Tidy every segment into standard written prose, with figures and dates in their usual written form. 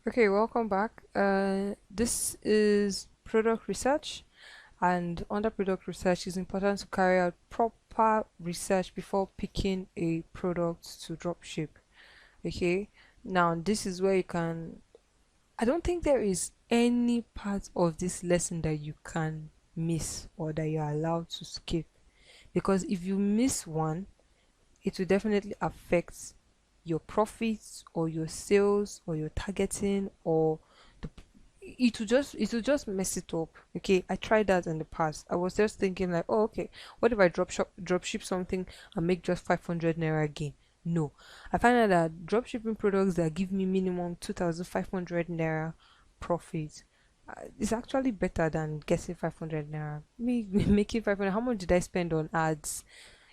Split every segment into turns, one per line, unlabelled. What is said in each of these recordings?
Okay, welcome back. This is product research, and under product research, it's important to carry out proper research before picking a product to dropship. Okay, now this is where you can. I don't think there is any part of this lesson that you can miss or that you're allowed to skip, because if you miss one, it will definitely affect your profits or your sales or your targeting or the it will just mess it up. Okay, I tried that in the past. I was just thinking like, oh, okay, what if I drop ship something and make just 500 naira gain? No, I find out that drop shipping products that give me minimum 2,500 naira profit is actually better than getting 500 naira. Me making 500, how much did I spend on ads?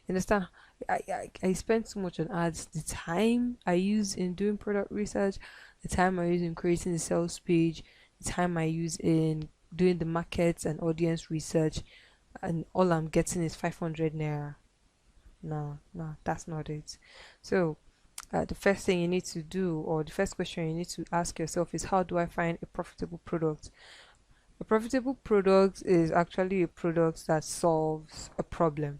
You understand? I spend so much on ads. The time I use in doing product research, the time I use in creating the sales page, the time I use in doing the markets and audience research, and all I'm getting is 500 naira. No, no, that's not it. So, the first thing you need to do, or the first question you need to ask yourself is, how do I find a profitable product? A profitable product is actually a product that solves a problem.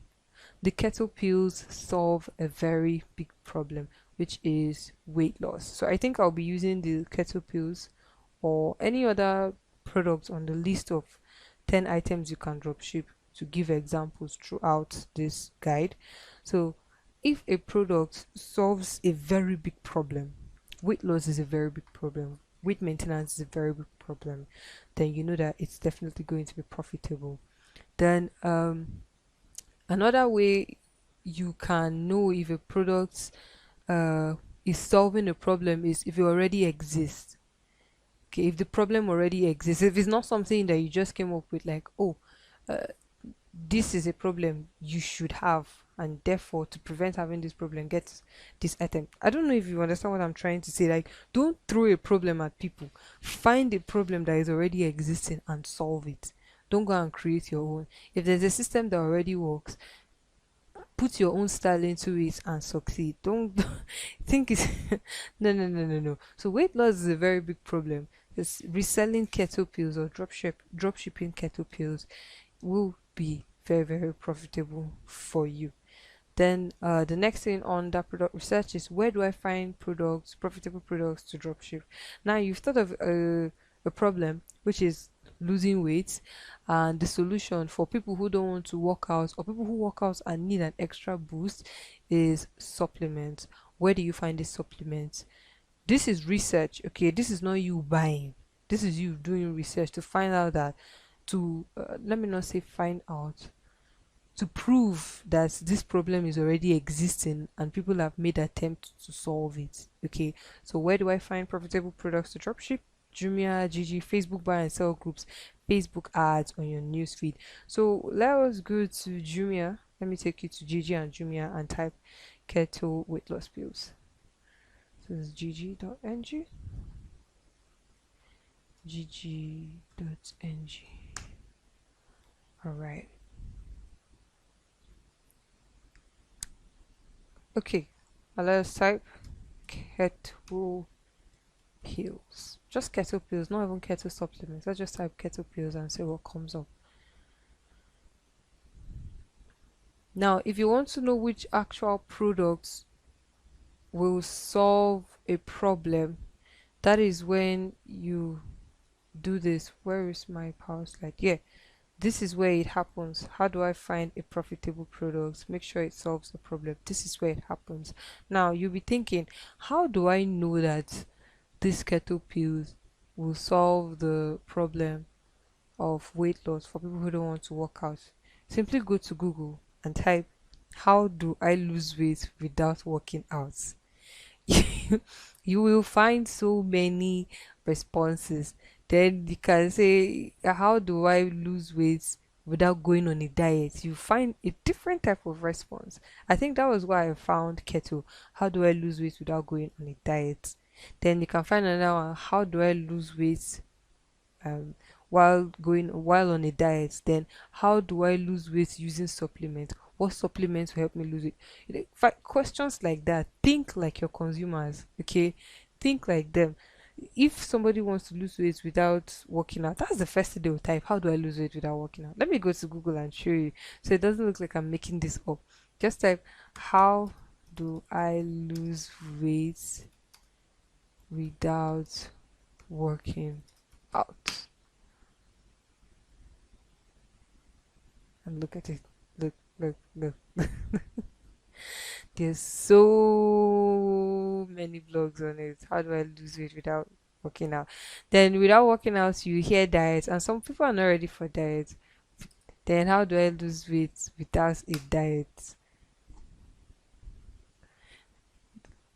The kettle pills solve a very big problem, which is weight loss. So I think I'll be using the kettle pills or any other product on the list of 10 items you can dropship to give examples throughout this guide. So if a product solves a very big problem, weight loss is a very big problem, weight maintenance is a very big problem, then you know that it's definitely going to be profitable. Then another way you can know if a product uh, is solving a problem is if it already exists. Okay, if the problem already exists, if it's not something that you just came up with, like, oh, uh, this is a problem you should have, and therefore to prevent having this problem, get this item. I don't know if you understand what I'm trying to say. Like, don't throw a problem at people. Find a problem that is already existing and solve it. Don't go and create your own. If there's a system that already works, put your own style into it and succeed. Don't think it's no. So weight loss is a very big problem. It's reselling keto pills or drop shipping keto pills will be very profitable for you. Then the next thing on that product research is, where do I find products, profitable products to dropship? Now you've thought of a problem, which is losing weight, and the solution for people who don't want to work out or people who work out and need an extra boost is supplements. Where do you find these supplements? This is research, okay? This is not you buying. This is you doing research to find out that to let me not say find out, to prove that this problem is already existing and people have made attempts to solve it. Okay, so where do I find profitable products to dropship? Jumia, Gigi, Facebook buy and sell groups, Facebook ads on your newsfeed. So let us go to Jumia. Let me take you to Gigi and Jumia and type keto weight loss pills. So this is gg.ng, gg.ng. All right. Okay. Now let's type keto pills. Just keto pills, not even keto supplements. Let's just type keto pills and see what comes up. Now, if you want to know which actual products will solve a problem, that is when you do this. Where is my power slide? Yeah, this is where it happens. How do I find a profitable product? Make sure it solves the problem. This is where it happens. Now, you'll be thinking, how do I know that these keto pills will solve the problem of weight loss for people who don't want to work out? Simply go to Google and type, how do I lose weight without working out? You will find so many responses. Then you can say, how do I lose weight without going on a diet? You find a different type of response. I think that was why I found keto. How do I lose weight without going on a diet? Then you can find another one. How do I lose weight um while on a diet? Then how do I lose weight using supplements? What supplements will help me lose it? Questions like that. Think like your consumers, okay? Think like them. If somebody wants to lose weight without working out, that's the first thing they will type. How do I lose weight without working out? Let me go to Google and show you. So it doesn't look like I'm making this up. Just type, how do I lose weight without working out? And look at it. Look, look, look. There's so many blogs on it. How do I lose weight without working out? Then without working out, you hear diet, and some people are not ready for diet. Then how do I lose weight without a diet?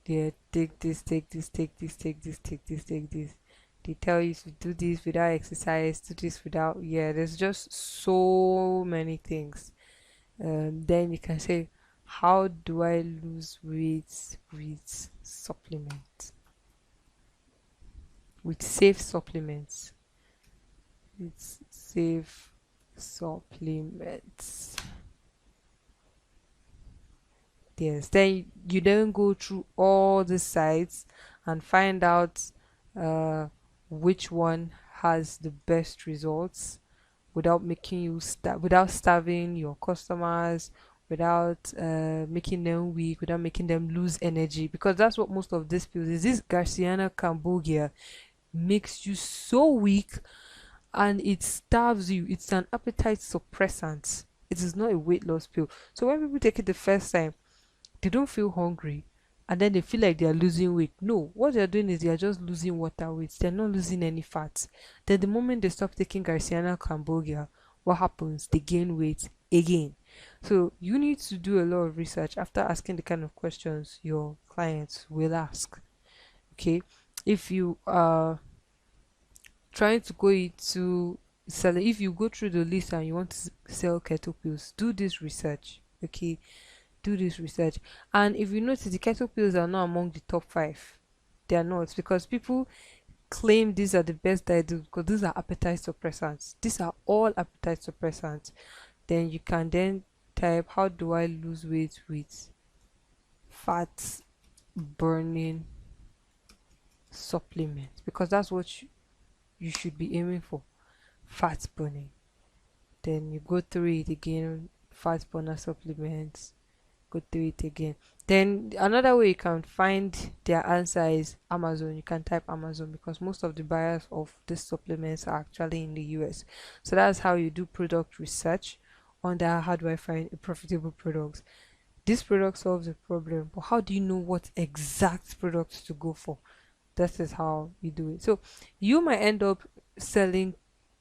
Yeah, take this, take this, take this, take this, take this, take this. They tell you to do this without exercise, do this without, yeah, there's just so many things. Then you can say, how do I lose weight with supplements? With safe supplements. With safe supplements. Yes, then you then go through all the sites and find out uh, which one has the best results without making you without starving your customers, without making them weak, without making them lose energy, because that's what most of this pills is. This Garcinia Cambogia makes you so weak and it starves you. It's an appetite suppressant. It is not a weight loss pill. So when people take it the first time, they don't feel hungry and then they feel like they are losing weight. No, what they're doing is they are just losing water weight. They're not losing any fat. Then the moment they stop taking Garcinia Cambogia, what happens? They gain weight again. So you need to do a lot of research after asking the kind of questions your clients will ask. Okay, if you are trying to go into selling, if you go through the list and you want to sell keto pills, do this research. Okay, do this research. And if you notice, the keto pills are not among the top five. They are not, because people claim these are the best diet because these are appetite suppressants. These are all appetite suppressants. Then you can then type, how do I lose weight with fat burning supplements? Because that's what you should be aiming for, fat burning. Then you go through it again, fat burner supplements, go through it again. Then another way you can find their answer is Amazon. You can type Amazon because most of the buyers of these supplements are actually in the US. So that's how you do product research under how do I find a profitable product. This product solves a problem, but how do you know what exact products to go for? That is how you do it. So you might end up selling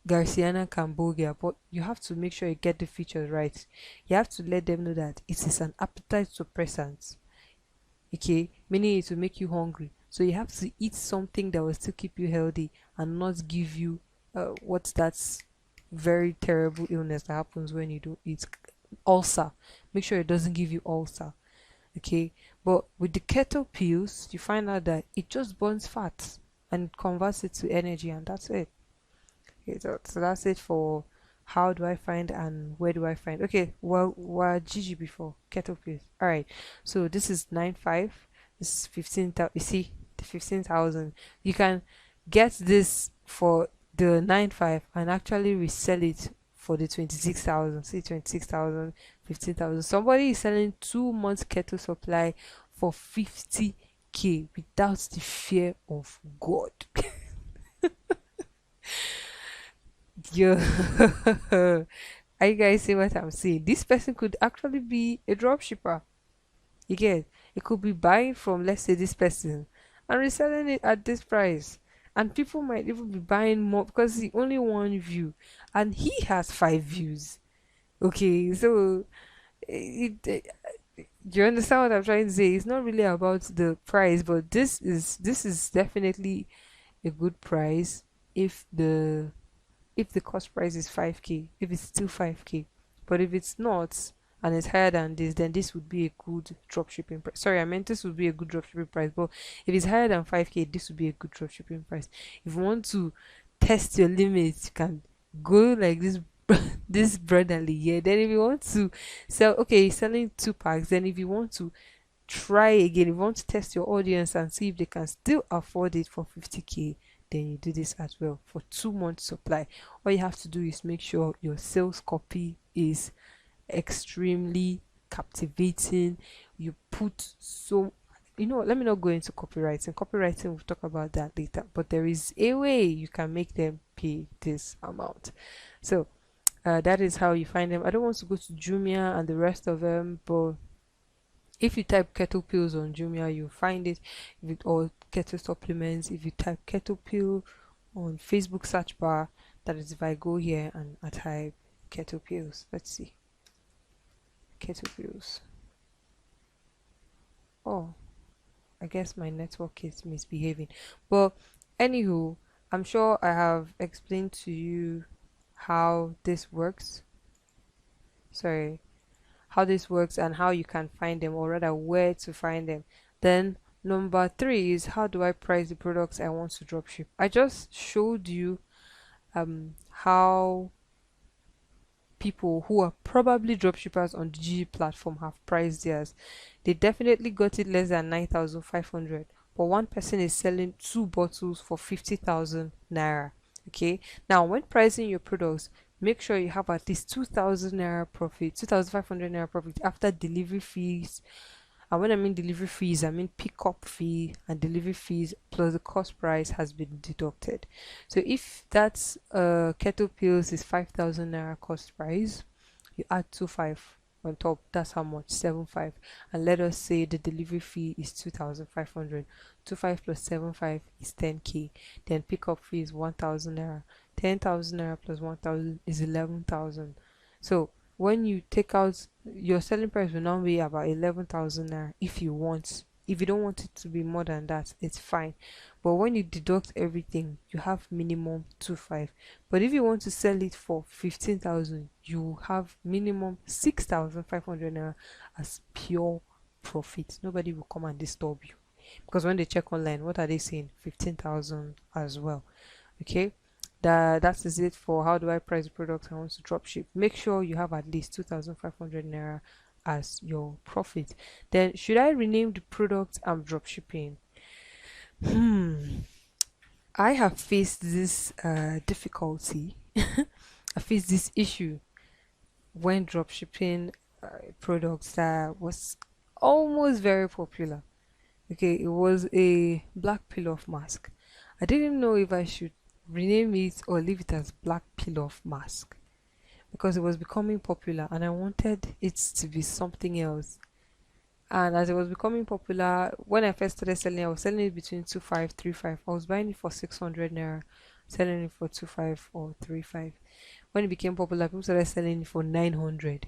Garcinia Cambogia, but you have to make sure you get the features right. You have to let them know that it is an appetite suppressant. Okay, meaning it will make you hungry. So you have to eat something that will still keep you healthy and not give you what's that very terrible illness that happens when you don't eat, ulcer. Make sure it doesn't give you ulcer. Okay, but with the keto pills, you find out that it just burns fat and converts it to energy, and that's it. Okay, so that's it for how do I find and where do I find. Okay, well, we're GG before keto pills. All right, so this is 9.5. This is 15,000. You see the 15,000. You can get this for the 9.5 and actually resell it for the 26,000. See, 26,000, 15,000. Somebody is selling 2 months keto supply for 50K without the fear of God. Yo, are you guys see what I'm saying? This person could actually be a drop shipper. You get, it could be buying from, let's say, this person and reselling it at this price. And people might even be buying more because he only one view and he has 5 views. Okay, so it, you understand what I'm trying to say? It's not really about the price, but this is definitely a good price if the cost price is 5K, if it's still 5K. But if it's not and it's higher than this, then this would be a good drop shipping price. Sorry, I meant this would be a good drop shipping price, but if it's higher than 5K, this would be a good drop shipping price. If you want to test your limits, you can go like this this brotherly, yeah. Then if you want to sell, okay, selling 2 packs, then if you want to try again. If you want to test your audience and see if they can still afford it for 50K, then you do this as well for 2 months supply. All you have to do is make sure your sales copy is extremely captivating. You put so, let me not go into copywriting. Copywriting, we'll talk about that later, but there is a way you can make them pay this amount. So that is how you find them. I don't want to go to Jumia and the rest of them, but if you type kettle pills on Jumia, you'll find it. Or kettle supplements, if you type kettle pill on Facebook search bar, that is if I go here and I type kettle pills. Let's see. Kettle pills. Oh, I guess my network is misbehaving. But anywho, I'm sure I have explained to you how this works. Sorry, how this works and how you can find them, or rather where to find them. Then number three is, how do I price the products I want to dropship? I just showed you how people who are probably dropshippers on the G platform have priced theirs. They definitely got it less than 9,500, but one person is selling 2 bottles for 50,000 naira. Okay, now when pricing your products, make sure you have at least 2,000 naira profit, 2,500 naira profit after delivery fees. And when I mean delivery fees, I mean pickup fee and delivery fees plus the cost price has been deducted. So if that's kettle pills is 5,000 naira cost price, you add 25 on top. That's how much, 75. And let us say the delivery fee is 2,500. 25 plus 75 is 10K. Then pickup fee is 1,000 naira. 10,000 naira plus 1,000 is 11,000. So when you take out, your selling price will now be about 11,000 naira if you want. If you don't want it to be more than that, it's fine. But when you deduct everything, you have minimum 25. But if you want to sell it for 15,000, you have minimum 6,500 naira as pure profit. Nobody will come and disturb you, because when they check online, what are they saying? 15,000 as well. Okay, that is it for how do I price the products I want to drop ship. Make sure you have at least 2,500 naira as your profit. Then should I rename the product I'm drop shipping? I have faced this difficulty. I faced this issue when drop shipping products that was almost very popular. Okay, it was a black peel-off mask. I didn't know if I should rename it or leave it as black peel-off mask, because it was becoming popular and I wanted it to be something else. And as it was becoming popular, when I first started selling, I was selling it between 25, 35. I was buying it for 600 naira, selling it for 25 or 35. When it became popular, people started selling it for 900.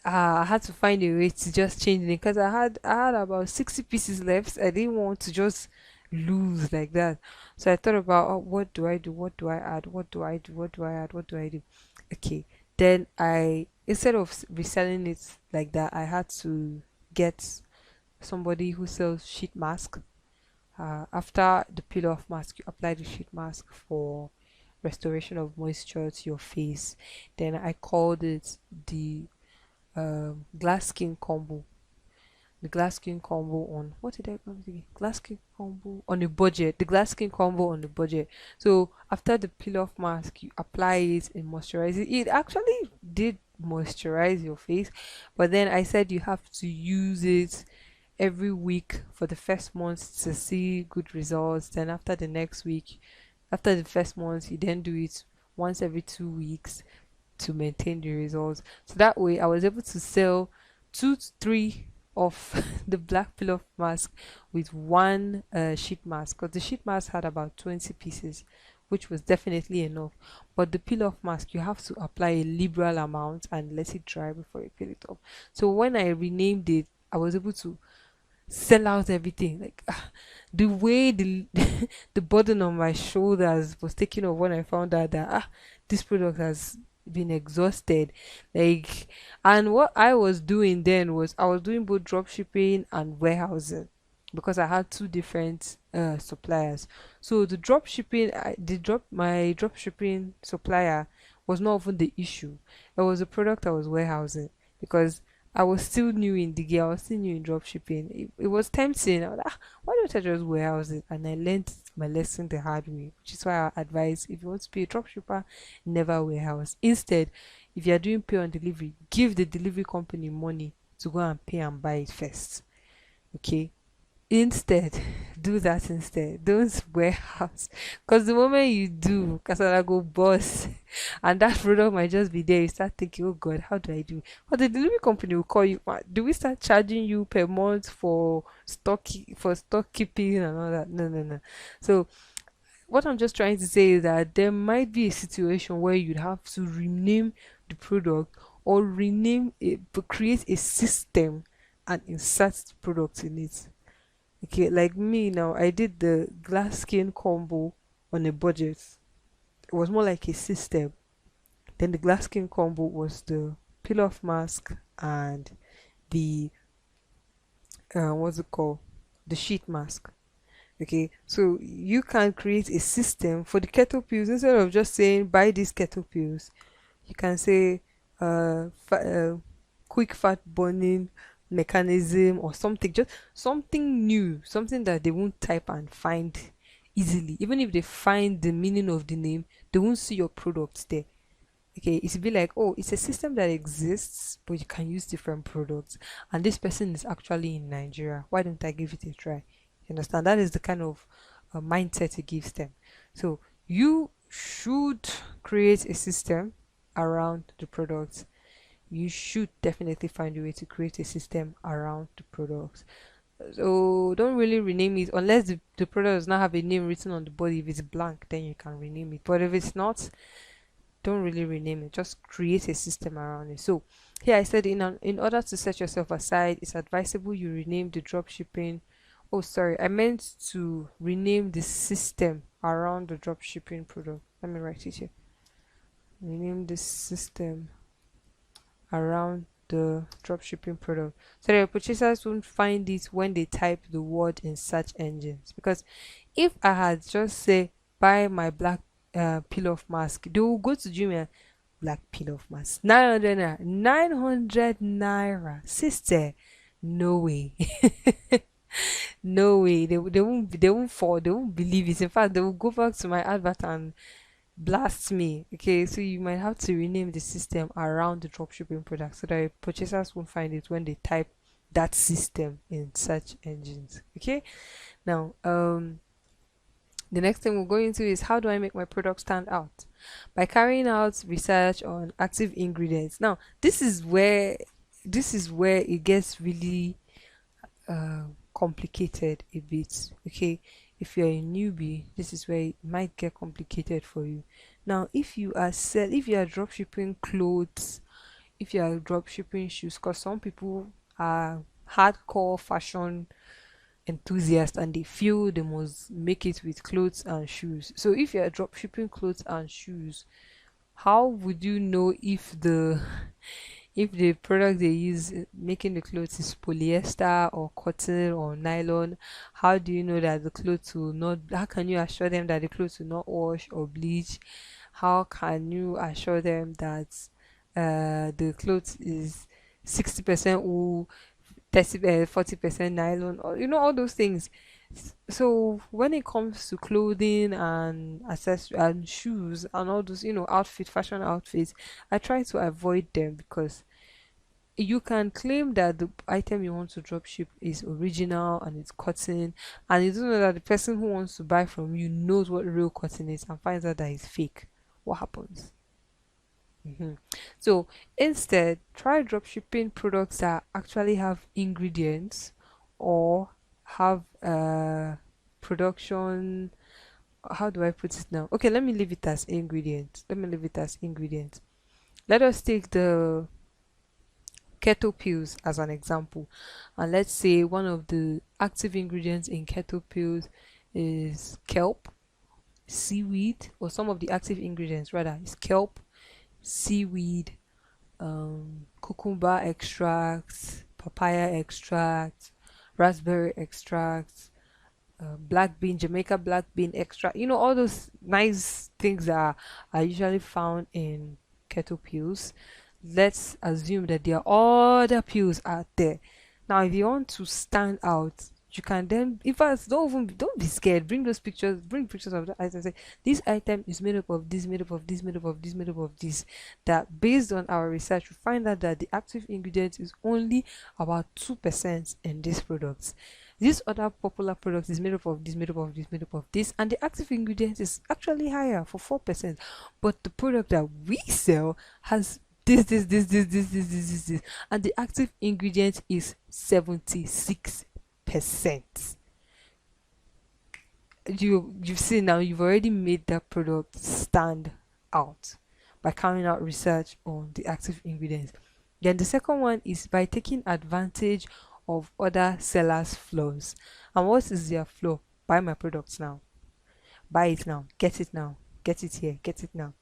I had to find a way to just change it, because I had about 60 pieces left. I didn't want to just lose like that. So I thought about, oh, what do I do? What do I add? What do I do? What do I add? What do I do? Okay. Then I, instead of reselling it like that, I had to get somebody who sells sheet mask. After the peel off mask, you apply the sheet mask for restoration of moisture to your face. Then I called it the glass skin combo. The glass skin combo on, what did I call it again? Glass skin combo on a budget. The glass skin combo on the budget. So after the peel off mask, you apply it and moisturize it. It actually did moisturize your face, but then I said you have to use it every week for the first month to see good results. Then after the next week, after the first month, you then do it once every 2 weeks to maintain the results. So that way I was able to sell 2 to 3 of the black peel off mask with one sheet mask, because the sheet mask had about 20 pieces, which was definitely enough. But the peel off mask, you have to apply a liberal amount and let it dry before you peel it off. So when I renamed it, I was able to sell out everything. Like the way the the burden on my shoulders was taken off when I found out that this product has been exhausted. Like, and what I was doing then was I was doing both drop shipping and warehousing, because I had two different suppliers. So the drop shipping, my drop shipping supplier was not even the issue. It was the product I was warehousing, because I was still new in the game. I was still new in dropshipping. It was tempting. I was like, why don't I just warehouse it? And I learned my lesson the hard way, which is why I advise if you want to be a dropshipper, never warehouse. Instead, if you are doing pay on delivery, give the delivery company money to go and pay and buy it first. Okay, instead, do that instead. Don't warehouse. Because the moment you do, Kasala go boss, and that product might just be there. You start thinking, oh God, how do I do? Or the delivery company will call you. Do we start charging you per month for stock keeping and all that? No, no, no. So what I'm just trying to say is that there might be a situation where you'd have to rename the product or rename it, but create a system and insert the product in it. Okay, like me now, I did the glass skin combo on a budget. It was more like a system. Then the glass skin combo was the peel off mask and the what's it called? The sheet mask. Okay, so you can create a system for the kettle pills instead of just saying buy these kettle pills. You can say quick fat burning mechanism or something, just something new, something that they won't type and find easily. Even if they find the meaning of the name, they won't see your product there. Okay, it's be like, oh, it's a system that exists, but you can use different products. And this person is actually in Nigeria. Why don't I give it a try? You understand? That is the kind of mindset it gives them. So you should create a system around the product. You should definitely find a way to create a system around the product. So don't really rename it unless the product does not have a name written on the body. If it's blank, then you can rename it. But if it's not, don't really rename it, just create a system around it. So here I said in order to set yourself aside, it's advisable you rename the drop shipping. Oh, sorry, I meant to rename the system around the drop shipping product. Let me write it here. Rename the system around the dropshipping product so that purchasers won't find it when they type the word in search engines. Because if I had just say buy my black peel off mask, they will go to Jumia. Black peel off mask 900 naira, 900 naira, sister, no way. No way, they won't fall, they won't believe it. In fact, they will go back to my advert and blast me. Okay, so you might have to rename the system around the dropshipping product so that purchasers won't find it when they type that system in search engines. Okay, now the next thing we'll go into is how do I make my product stand out? By carrying out research on active ingredients. Now this is where it gets really uh, complicated a bit. Okay, if you're a newbie, this is where it might get complicated for you. Now if you are drop shipping clothes, if you are drop shipping shoes, because some people are hardcore fashion enthusiasts and they feel they must make it with clothes and shoes. So if you are drop shipping clothes and shoes, how would you know if the product they use making the clothes is polyester or cotton or nylon? How do you know that the clothes will not, how can you assure them that the clothes will not wash or bleach? How can you assure them that the clothes is 60% wool, 30 40% nylon, or all those things? So when it comes to clothing and accessories and shoes and all those fashion outfits, I try to avoid them because you can claim that the item you want to drop ship is original and it's cotton, and you don't know that the person who wants to buy from you knows what real cotton is and finds out that it's fake. What happens? So instead, try drop shipping products that actually have ingredients or have production. How do I put it now? Okay, let me leave it as ingredients. Let us take the kettle pills as an example, and let's say one of the active ingredients in kettle pills is kelp, seaweed, or some of the active ingredients rather is kelp, seaweed, cucumber extract, papaya extract, raspberry extract, black bean, Jamaica black bean extract. All those nice things that are usually found in kettle pills. let's assume that there are other pills out there. Now, if you want to stand out, you can then, in fact, don't be scared. Bring those pictures, bring pictures of the item. Say, this item is made up of this, made up of this, made up of this, made up of this. That based on our research, we find out that the active ingredient is only about 2% in these products. This other popular product is made up of this, made up of this, made up of this, and the active ingredient is actually higher for 4%. But the product that we sell has this, and the active ingredient is 76%. You've seen now, you've already made that product stand out by carrying out research on the active ingredients. Then the second one is by taking advantage of other sellers' flaws. And what is their flaw? Buy my products now. Buy it now. Get it now. Get it here. Get it now.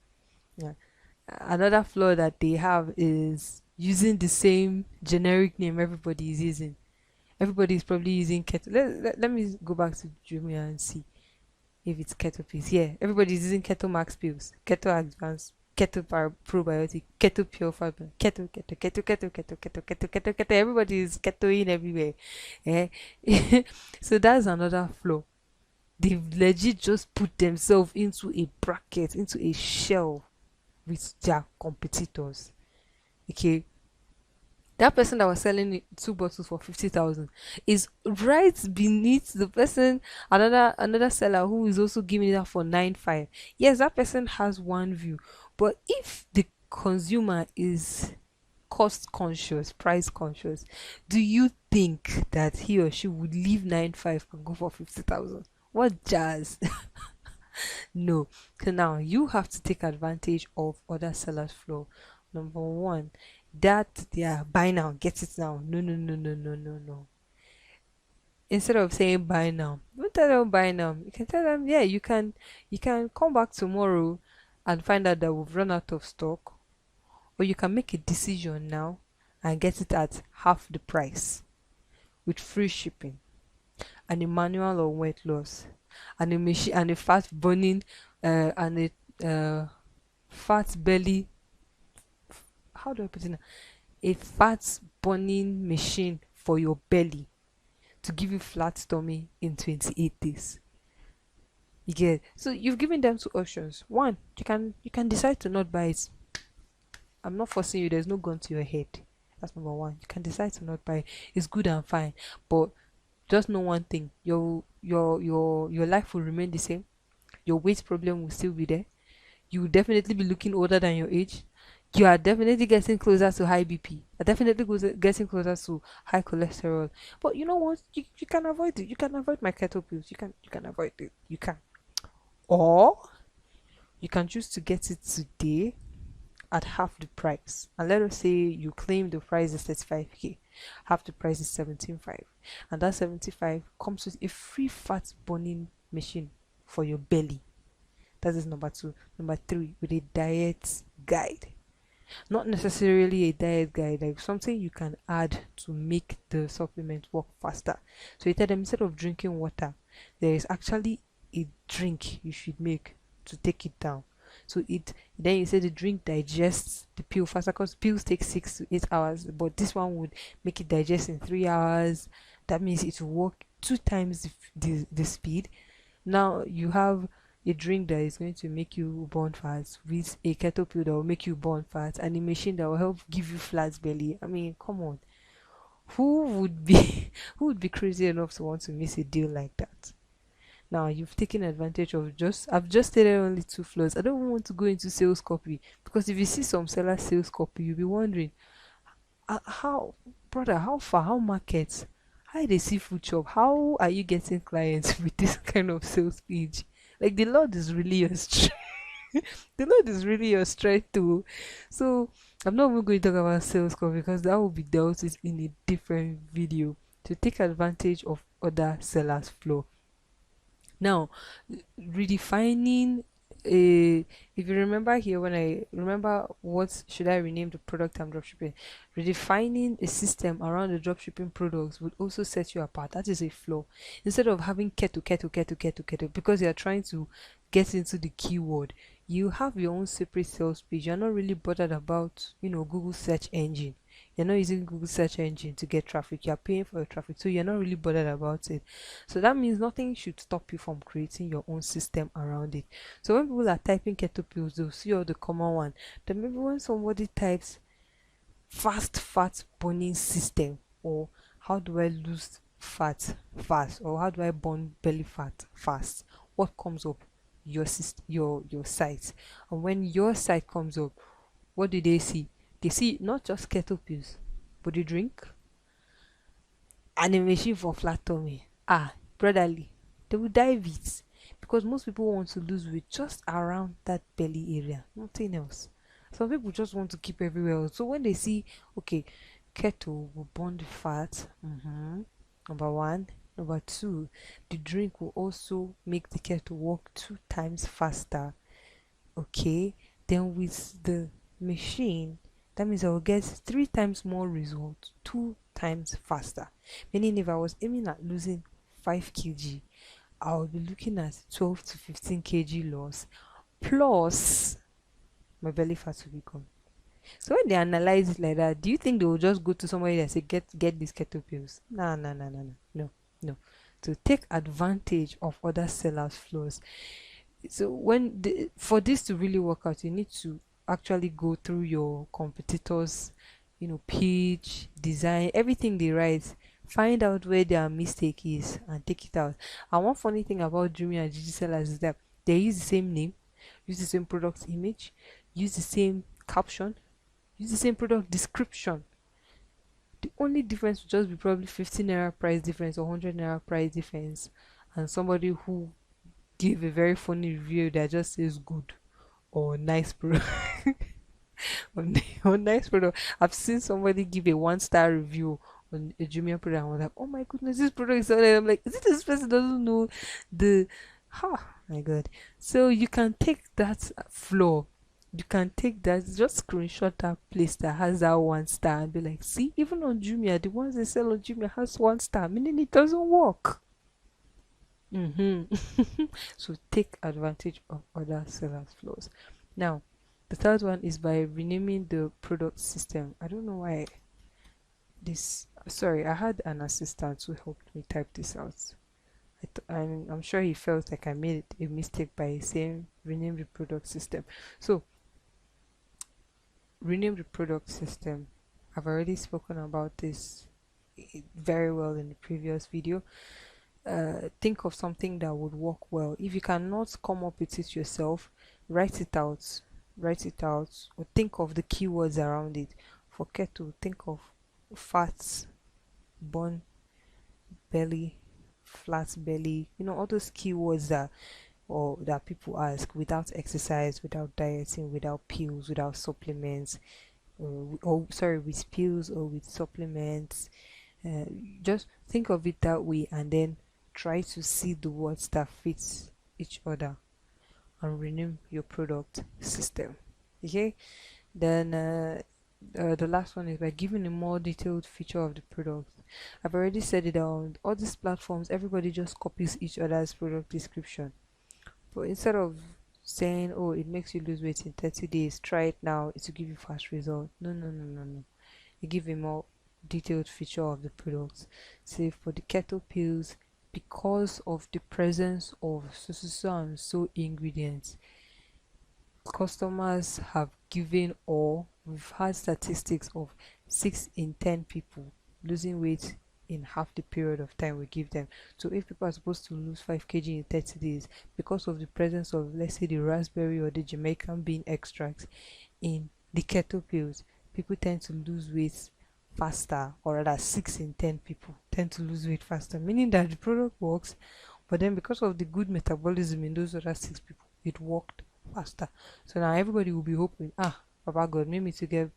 Yeah. Another flaw that they have is using the same generic name everybody is using. Everybody is probably using keto. Let me go back to Jumia and see if it's keto pills. Yeah, everybody is using keto max pills, keto advanced, keto probiotic, keto pure fiber, keto. Everybody is ketoing everywhere. Eh? So that's another flaw. They've legit just put themselves into a bracket, into a shell with their competitors. Okay, that person that was selling 2 bottles for 50,000 is right beneath the person, another seller who is also giving it out for 9.5. Yes, that person has one view, but if the consumer is cost conscious, price conscious, do you think that he or she would leave 9.5 and go for 50,000? What jazz? No. So now you have to take advantage of other sellers' flow. Number one, that yeah, buy now, get it now. No, no, no, no, no, no, no. Instead of saying buy now, don't tell them buy now. You can tell them, yeah, you can come back tomorrow and find out that we've run out of stock, or you can make a decision now and get it at half the price with free shipping and a manual or weight loss and a machine and a fat burning and a fat belly, how do I put it now? A fat burning machine for your belly to give you flat tummy in 28 days. You get, so you've given them two options. One, you can decide to not buy it. I'm not forcing you, there's no gun to your head. That's number one. You can decide to not buy it. It's good and fine, but just know one thing: your life will remain the same. Your weight problem will still be there. You will definitely be looking older than your age. You are definitely getting closer to high BP. Are definitely getting closer to high cholesterol. But you know what? You can avoid it. You can avoid my keto pills. You can avoid it. You can. Or you can choose to get it today at half the price. And let us say you claim the price is 35k. Half the price is 17.5. And that 75 comes with a free fat burning machine for your belly. That is number two. Number three, with a diet guide. Not necessarily a diet guide, like something you can add to make the supplement work faster. So you tell them, instead of drinking water, there is actually a drink you should make to take it down. So it then you say the drink digests the pill faster, because pills take 6 to 8 hours, but this one would make it digest in 3 hours. That means it will work 2 times the speed. Now you have a drink that is going to make you burn fat, with a keto pill that will make you burn fat, and a machine that will help give you flat belly. I mean, come on. Who would be who would be crazy enough to want to miss a deal like that? Now you've taken advantage of I've just stated only two flaws. I don't want to go into sales copy, because if you see some seller sales copy, you'll be wondering, how, brother, how far, how markets, how they see food shop, how are you getting clients with this kind of sales page? Like, the Lord is really your strength. The Lord is really your strength too. So I'm not even going to talk about sales call, because that will be dealt with in a different video, to take advantage of other sellers flow. Now, redefining a, if you remember here, when I remember what should I rename the product I'm dropshipping, redefining a system around the dropshipping products would also set you apart. That is a flaw. Instead of having keto, because you are trying to get into the keyword, You have your own separate sales page. You're not really bothered about, Google search engine. You're not using Google search engine to get traffic. You're paying for your traffic, so you're not really bothered about it. So that means nothing should stop you from creating your own system around it. So when people are typing keto pills, they'll see all the common one. Then maybe when somebody types fast fat burning system, or how do I lose fat fast, or how do I burn belly fat fast, what comes up? Your site. And when your site comes up, what do they see? They see not just kettle pills, but they drink and a machine for flat tummy. Ah, brotherly, they will dive it, because most people want to lose weight just around that belly area, nothing else. Some people just want to keep everywhere else. So when they see, okay, keto will burn the fat, number one. Number two, the drink will also make the keto work 2 times faster. Okay, then with the machine, that means I will get 3 times more results, 2 times faster. Meaning, if I was aiming at losing 5 kg, I will be looking at 12 to 15 kg loss, plus my belly fat will be gone. So when they analyze it like that, do you think they will just go to somebody and say, get these keto pills? No, no, no, no, no, no, no. To take advantage of other sellers' flaws. So for this to really work out, you need to actually go through your competitors, pitch, design, everything they write, find out where their mistake is and take it out. And one funny thing about Jumia and Gigi sellers is that they use the same name, use the same product image, use the same caption, use the same product description. The only difference would just be probably 15 naira price difference or 100 naira price difference, and somebody who give a very funny review that just says good or nice product. Or nice product. I've seen somebody give a 1-star review on a Jumia product, and I was like, oh my goodness, this product is so nice. I'm like, is it this person doesn't know the my god. So you can take that flaw, you can take that, just screenshot that place that has that 1 star and be like, see, even on Jumia, the ones they sell on Jumia has 1 star, meaning it doesn't work. So take advantage of other sellers' flaws. Now, the third one is by renaming the product system. I don't know why this. Sorry, I had an assistant who helped me type this out. I'm sure he felt like I made a mistake by saying rename the product system. So, rename the product system. I've already spoken about this very well in the previous video. Think of something that would work well. If you cannot come up with it yourself, write it out. Write it out, or think of the keywords around it. For keto, think of fats, bun, belly, flat belly. All those keywords that people ask, without exercise, without dieting, without pills, without supplements, or sorry, with pills or with supplements. Uh, just think of it that way, and then try to see the words that fits each other and rename your product system. Okay, then the last one is by giving a more detailed feature of the product. I've already said it on all these platforms, everybody just copies each other's product description, but instead of saying, oh, it makes you lose weight in 30 days, try it now, it will give you fast result. No, no, no, no, no. You give a more detailed feature of the product. Say for the keto pills, because of the presence of so and so ingredients, customers have given, or we've had statistics of 6 in 10 people losing weight in half the period of time we give them. So if people are supposed to lose 5 kg in 30 days, because of the presence of, let's say, the raspberry or the Jamaican bean extract in the keto pills, people tend to lose weight faster, or rather 6 in 10 people tend to lose weight faster, meaning that the product works, but then because of the good metabolism in those other 6 people, it worked faster. So now everybody will be hoping, Baba God, made me to get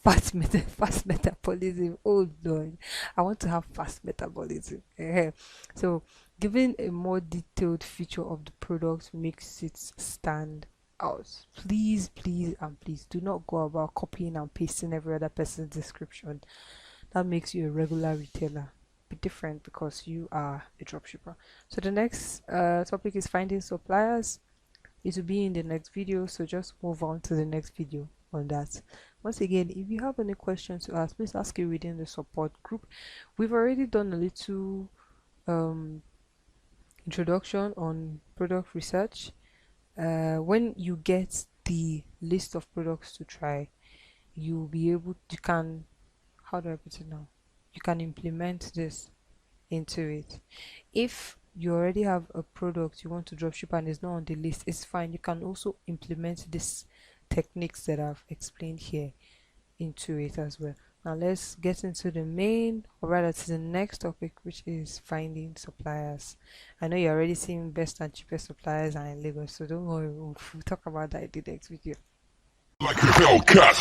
fast metabolism. Oh Lord, I want to have fast metabolism. So giving a more detailed feature of the product makes it stand out. Please, please, and please do not go about copying and pasting every other person's description. That makes you a regular retailer. Be different, because you are a dropshipper. So the next topic is finding suppliers. It will be in the next video, so just move on to the next video on that. Once again, if you have any questions to ask, please ask it within the support group. We've already done a little um introduction on product research. When you get the list of products to try, you'll be able, you can, how do I put it now, you can implement this into it. If you already have a product you want to dropship and it's not on the list, it's fine. You can also implement these techniques that I've explained here into it as well. Now let's get into the main, or rather to the next topic, which is finding suppliers. I know you're already seeing best and cheapest suppliers are in Lagos, so don't worry, we'll talk about that in the next video. Like a Hellcat.